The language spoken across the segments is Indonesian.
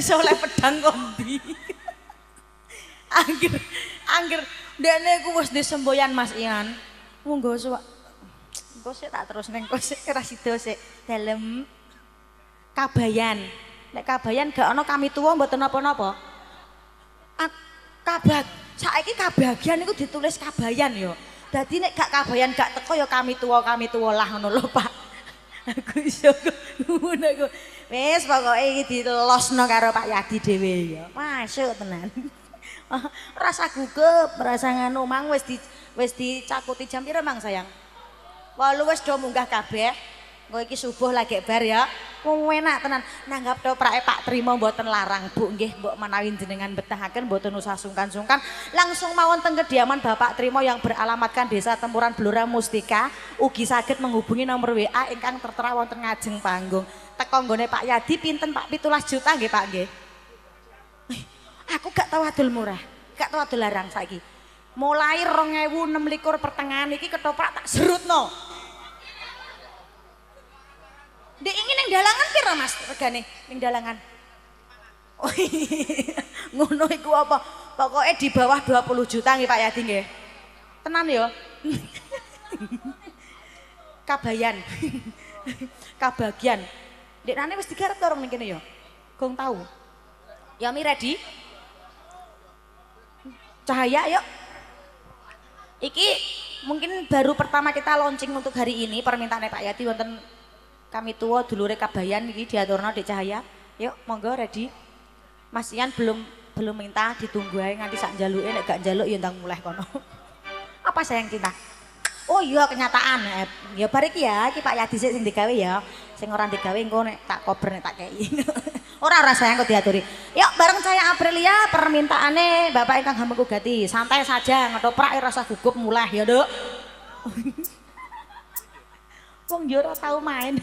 iso oleh pedang kondi. Angger ndekne ku wis disemboyan Mas Ian. Monggo suwak. Engko sik tak terus ning kok sik ora sida sik. Dalem Kabayan. Nek Kabayan gak ana kami tuwa mboten napa-napa. Saiki Kabagian niku ditulis Kabayan ya. Dadi nek gak Kabayan gak teko ya kami tuwa lah ngono lho Pak. Aku iso ngono aku. Wis pokoke iki dilosno karo Pak Yadi dhewe ya. Masuk tenan. Rasa gugup, rasa nganu mang wis dicakuti jam pira mang sayang? 8 wis do munggah kabeh. Engko iki subuh lagi bar ya. Enak tenan. Nanggap toprake Pak Trimo mboten larang, Bu. Nggih, mbok menawi jenengan betahaken mboten usah sungkan-sungkan. Langsung mawon teng kediaman Bapak Trimo yang beralamatkan Desa Tempuran Blora Mustika. Ugi saged menghubungi nomor WA ingkang tertera wonten ngajeng panggung. Teko nggone Pak Yadi pinten Pak 17 juta nggih Pak nggih. Aku gak tahu adol murah, gak tahu adol larang saiki. Mulai 2026 pertengahan iki ketoprak tak serutno. Dek ingin yang dalangan piro Mas regane ning dalangan? Oh ngono iku apa? Pokoknya di bawah 20 juta nggih Pak Yadi nggih. Tenan ya. Kabayan. Kabagian. Dek nane wis digarap to ning kene ya. Gong tahu. Ya mi ready? Cahaya yuk. Iki mungkin baru pertama kita launching untuk hari ini permintaan Pak Yadi wonten kami tua dulure Kabayan iki diaturno Dek Cahaya. Yuk monggo ready. Mas Ian belum minta ditunggu ae nganti sak njaluke nek gak njaluk ya ndang mulai kono. Apa sayang cinta? Oh iya kenyataan. Ya bar iki ya, iki Pak Yadi sik sing digawe ya. Sing ora digawe engko nek tak kober nek tak kei. Ora sayang kok diaturi. Yuk bareng saya Aprilia permintaane Bapak ingkang Hamengku Gati. Santai saja ngetoprak rasa gugup mulai ya, Duk. Wong yo ora tau main.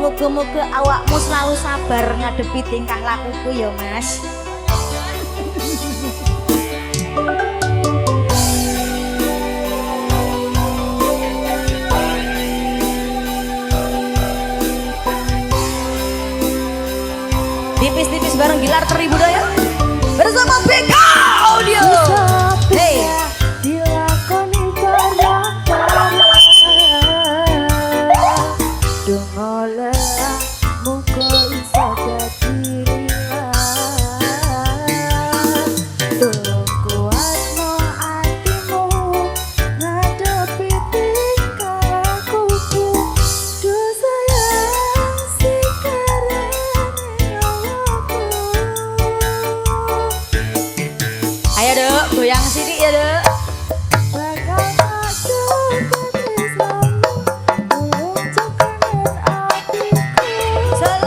Moga-moga awakmu selalu sabar ngadepi tingkah lakuku ya Mas. Tipis-tipis bareng Gilar Teri Budaya bersama BK Audio. Hey. Ayo Dek, goyang sini ya Dek. Selalu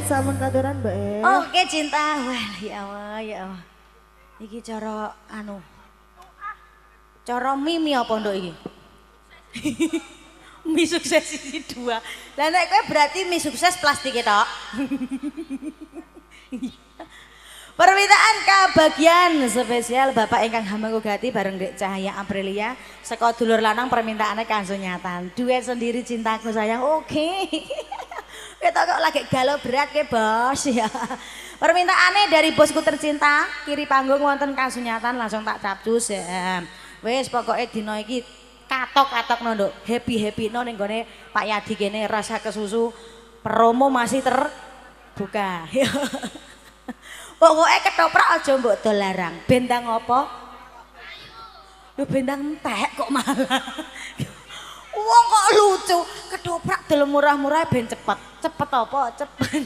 sampun katuran Mbak E. Oke cinta. Wah ya Allah ya Allah. Iki cara anu. Cara mimi apa nduk iki? Mi sukses sisi 2. Lah nek kowe berarti mi sukses plastik tok. Permintaan kebagian spesial Bapak ingkang Hamangugati bareng Dek Cahaya Aprilia saka dulur lanang permintaannya kasunyatan. Duet sendiri cintaku sayang. Oke. Kita kok lagi galau berat ke bos ya. Permintaannya dari bosku tercinta, kiri panggung wonten kasunyatan langsung tak capcus ya. Wes pokoknya dino iki katok-katok nondok happy no ning gone Pak Yadi kene rasa kesusu promo masih terbuka. Pokoknya ketoprak aja mbok do larang. Bendang apa? Lho bendang entek kok malah. Wong kok lucu, ketoprak dalam murah-murah ben cepet. Cepet apa? Cepet.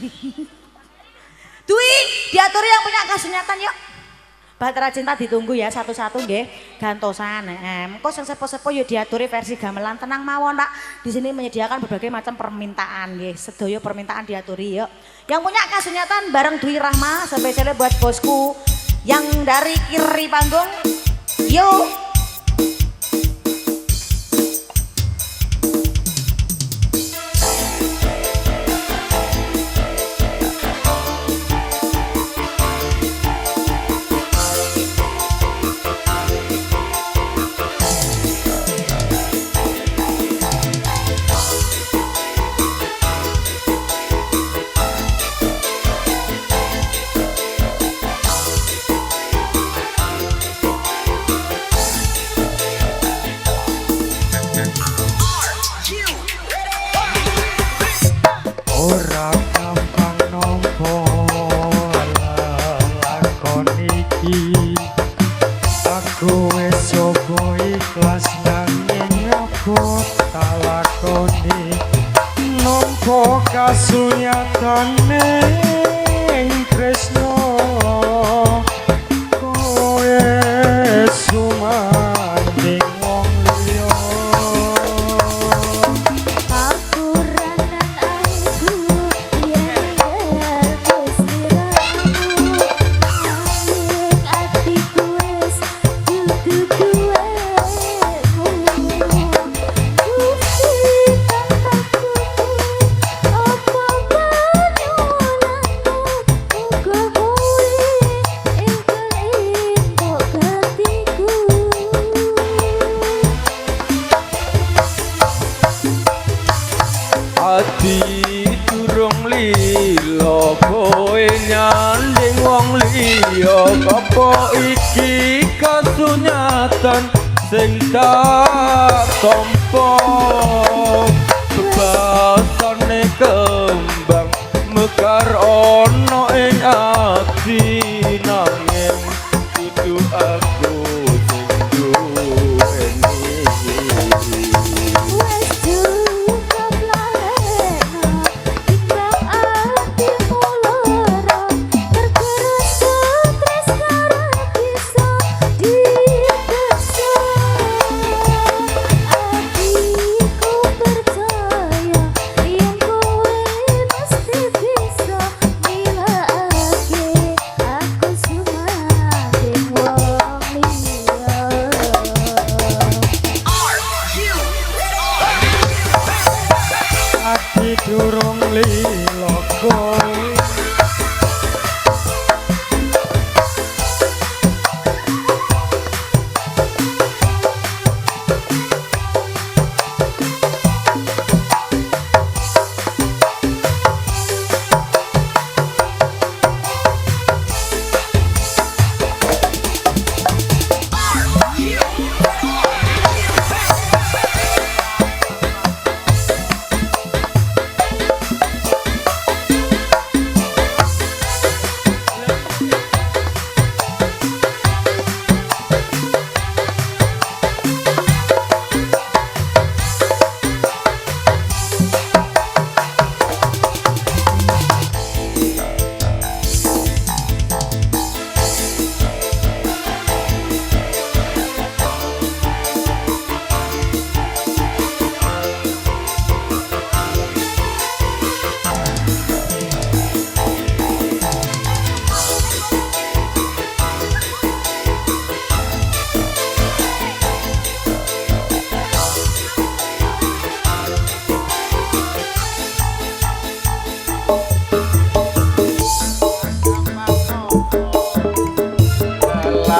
Dwi, diaturi yang punya kasunyatan yuk. Bahtera Cinta ditunggu ya satu-satu nggih. Gantosan. Engko sing sepo-sepo yo diaturi versi gamelan tenang mawon, Pak. Di sini menyediakan berbagai macam permintaan nggih. Sedaya permintaan diaturi yuk. Yang punya kasunyatan bareng Dwi Rahma spesialnya buat bosku yang dari kiri panggung. Yuk. Kasunyatane tresno kowe sumanding wong liya Aku ranan aku yen wis diramu nanging atiku wis dudu duwemu Gusti tanpaku apa panyulanmu muga kowe engkel-engkok gantiku ati durung lilo kowe nyanding wong liya apa iki kasunyatan sing tak tampa basane kembang mekar ana ing ati nanging kudu aku sing duweni Wes cukup lalena timbang atimu lara tergerus stres karo bisa dibesa Atiku percaya yen kowe mesti bisa nilaiake aku sumanding wong liya ati durung lilo kowe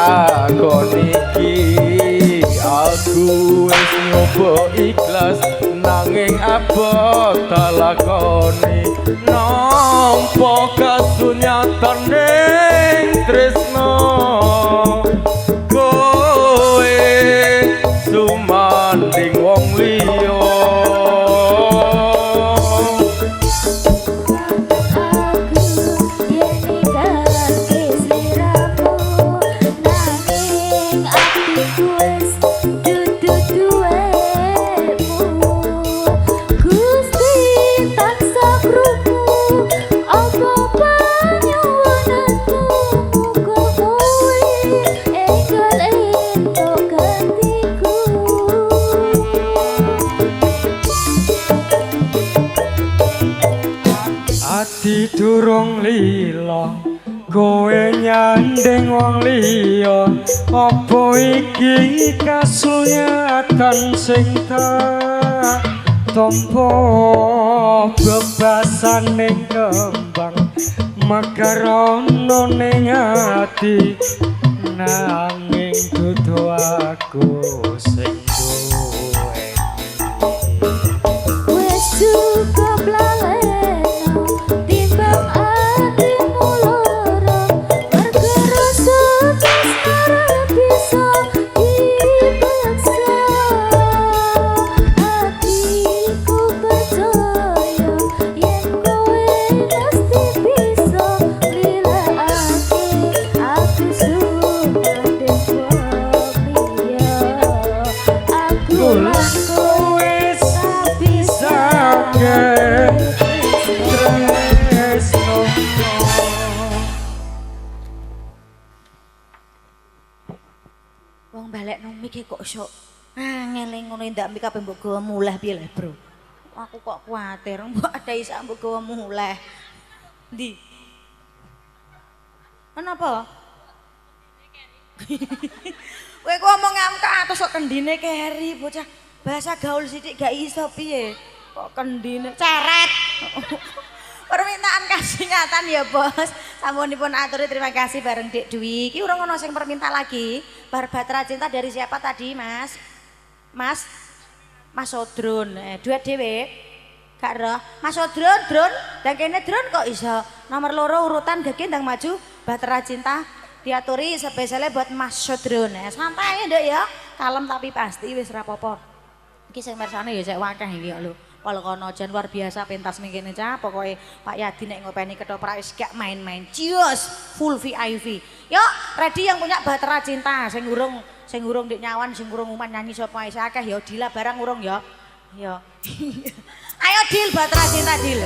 lakon iki aku wis nyoba ikhlas nanging abot tak lakoni nampa kasunyatan ning tresno kowe sumanding wong liya ati durung lila kowe nyandeng wong liya apa iki kasunyatan sing tak tampa bebasan ning kembang mekar ana ning ati nanging dudu aku sing duwe wis cukup laleno timbang atimu loro perkara sebentar bisa dipaksa hatiku percaya yen kowe pasti bisa lilekake aku suka dewa aku lan kowe bisa Wong balik nomik kok iso ngene ngono ndak mik ape mbok gawa muleh piye le, Bro? Aku kok kuwatir mbok ada isa mbok gawa muleh. Ndi? Kenapa? Kowe ku omong ngamka atus kok kendine keri bocah. Bahasa gaul sithik gak iso piye? Kok kendine ceret. Permintaan kasingatan ya bos. Sampunipun aturi terima kasih bareng Dek Dwi. Iki urung ono sing perminta lagi. Bar Batra Cinta dari siapa tadi Mas? Mas Sodron. Duet dhewe. Gak roh. Mas Sodron, Dron. Dan kene Dron kok iso. Nomor loro urutan gak ndang maju. Batra Cinta diaturi spesialnya buat Mas Sodron. Santai ndek ya. Kalem tapi pasti wis rapopo. Iki sing mirsane ya sik wakeh iki lho. Walkono jan luar biasa pentas mingkene cah pokoke Pak Yadi nek ngopeni ketoprak wis gak main-main. Cios full VIP. Yuk, ready yang punya Batra Cinta sing urung Dik Nyawan sing urung uman nyanyi sapa isih akeh ya Dila barang urung ya. Ya. Ayo Dil Batra Cinta Dil.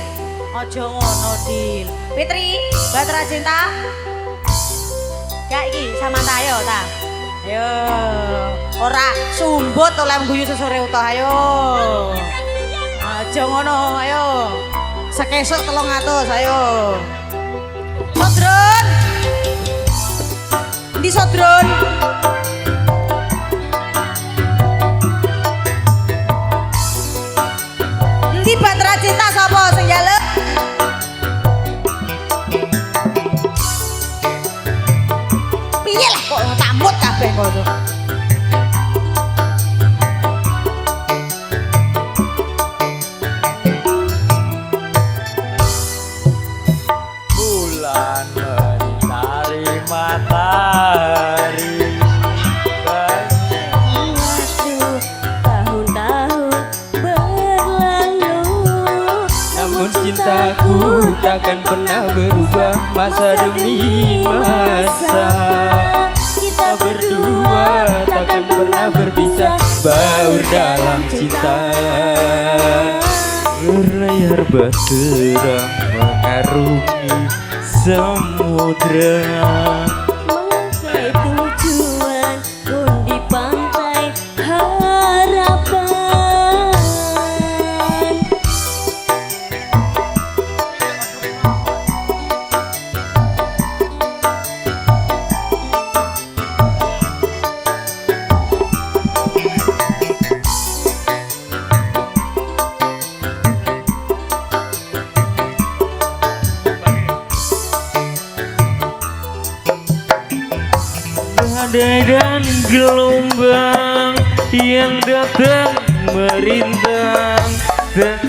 Aja ngono Dil. Fitri Batra Cinta. Ya iki sama tayo ta. Ayo. Ora sumbut oleh guyu sesore utuh ayo. Aja ngono, ayo. Sekesuk 300, ayo. Sodron. Endi Sodron? Endi Batra Cinta sapa sing njaluk? Piye lah kok tamut kabeh kono. Matahari tahun-tahun berlalu namun cintaku takkan pernah berubah masa demi masa kita berdua takkan pernah berpisah baur dalam cinta berlayar berterang mengarungi samudra menggapai tujuan pun di pantai harapan badai dan gelombang yang datang merintang dan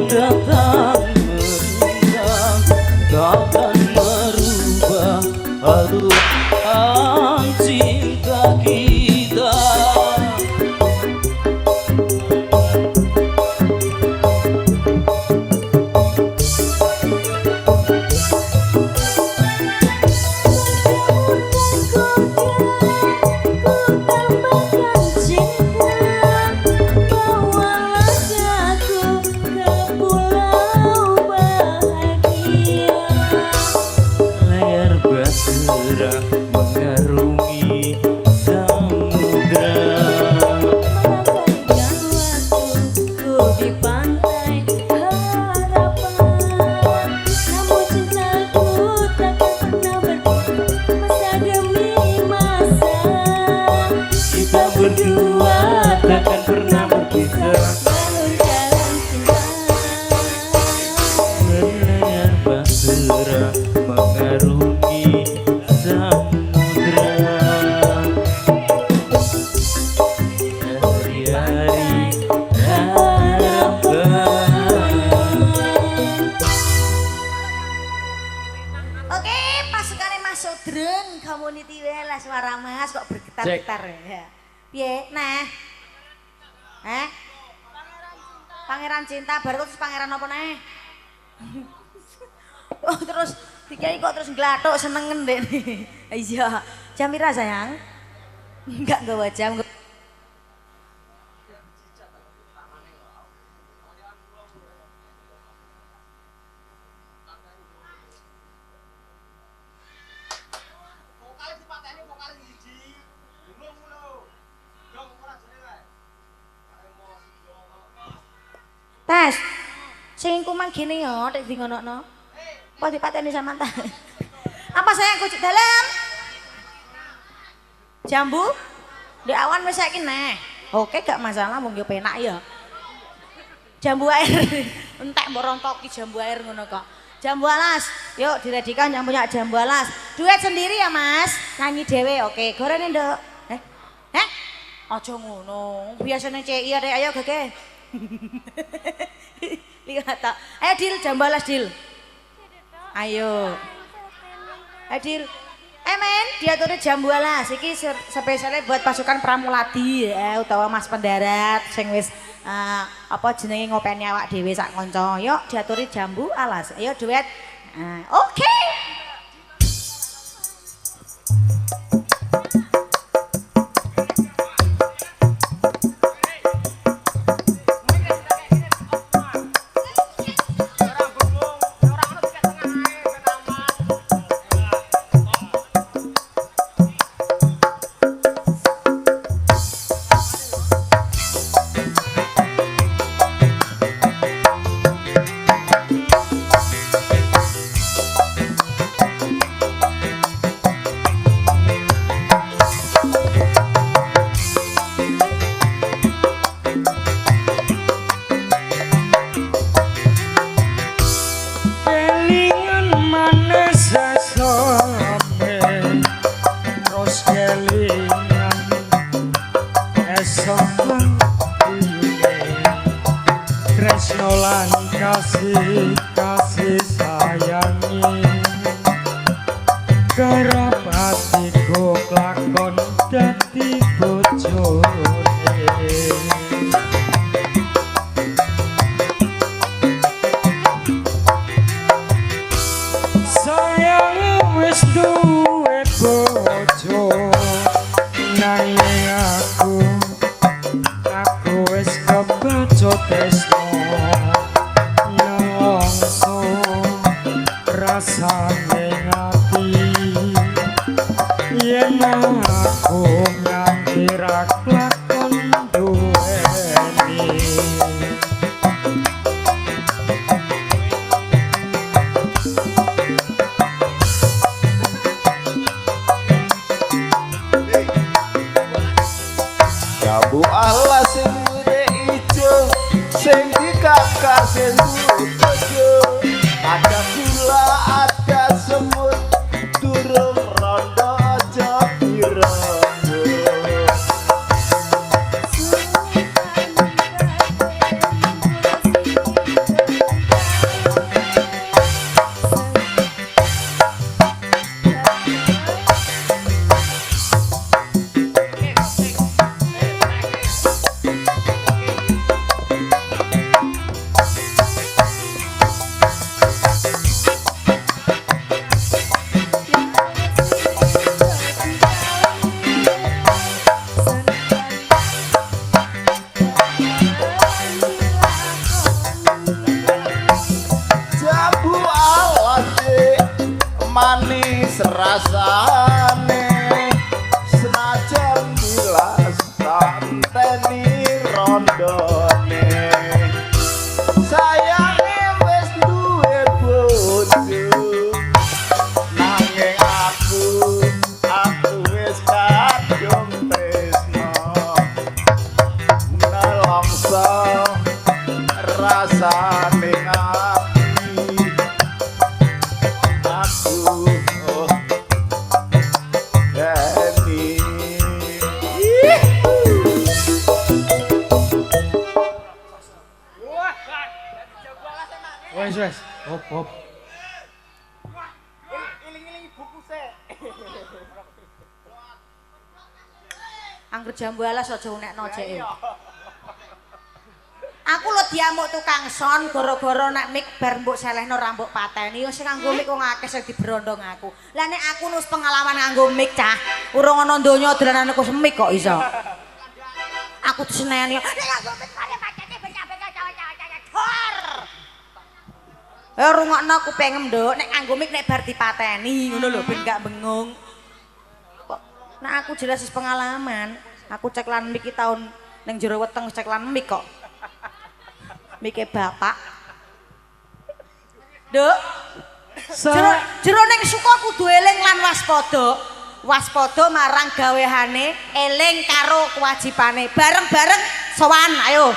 datang merintang takkan merubah haruan cinta kita. Mengarungi samudra melangkahkan waktuku di pantai harapan, namun cintaku takkan pernah berhenti masa demi masa. kita berdua takkan pernah berpisah. Jalur jalan cinta Mendengar basura mengarungi samudra hari-hari harapan. Oke, pasukannya Mas Sodren, community lah suara Mas kok bergetar-getar ya. Piye? Nah. Pangeran Cinta baru terus pangeran apa nih? Oh terus dikai kok terus nglathuk senengen deh nih. Iya, jam pira sayang? Enggak nggawa jam. Tes, sing kumang gini ya, tek di ngono-no. Apa dipateni sama ta? Apa sayang kucing dalam? Jambu? Di awan wis saiki neh. Oke, gak masalah, wong yo penak ya. Jambu air. Entek mbok rontoki jambu air ngono kok. Jambu alas. Yuk diredikan yang punya jambu alas. Duet sendiri ya, Mas. Nyanyi dhewe. Oke, gorene, Nduk. Aja ngono. Biasane CI arek ayo gege. Lihat tak. Ayo Dil, jambu alas Dil. Ayo. Ayo Dil. Men, diaturnya jambu alas. Iki spesialnya buat pasukan Pramuladi ya, utawa Mas Pendarat sing wis apa jenenge ngopeni awak dhewe sak kanca. Yuk diaturi jambu alas. Ayo duet. Oke. Garap atiku klakon dadi bojone. Sayang wis duwe bojo nanging aku wis kebaca tresno nelongso rasane ati yen aku nganti ra klakon duweni. Jambu alas sing mure ijo sing dikakak sing bojo ada gula ada semut durung rondo aja pirang. Jambu alas manis rasane senajan bilas tanteni rondone sayange wis duwe bojo nanging aku wis kadung tresno nelongso rasane Wes, hop. iling-iling buku sik. Angger jambu alas aja unekno jeke. Aku lho diamuk tukang son gara-gara nek mik bar mbok selehno ra mbok pateni. Yo sing nganggo mik wong akeh sing dibrondong aku. Lah nek aku nus pengalaman nganggo mik cah, urung ana donya dolanan ku semik kok iso. Aku diseneni. Nek nganggo mik kare pateni benya-benya cawa-cawa. Rungokno kuping nduk nek nganggo mik nek bar dipateni ngono lho ben gak bengung. Kok nek aku jelas wis pengalaman. Aku cek lan mik tahun ning jero weteng cek lan mik kok. Mike bapak. Nduk. Jero ning suka kudu eling lan waspada. Waspada marang gawehane, eling karo kewajibane. Bareng-bareng sowan ayo.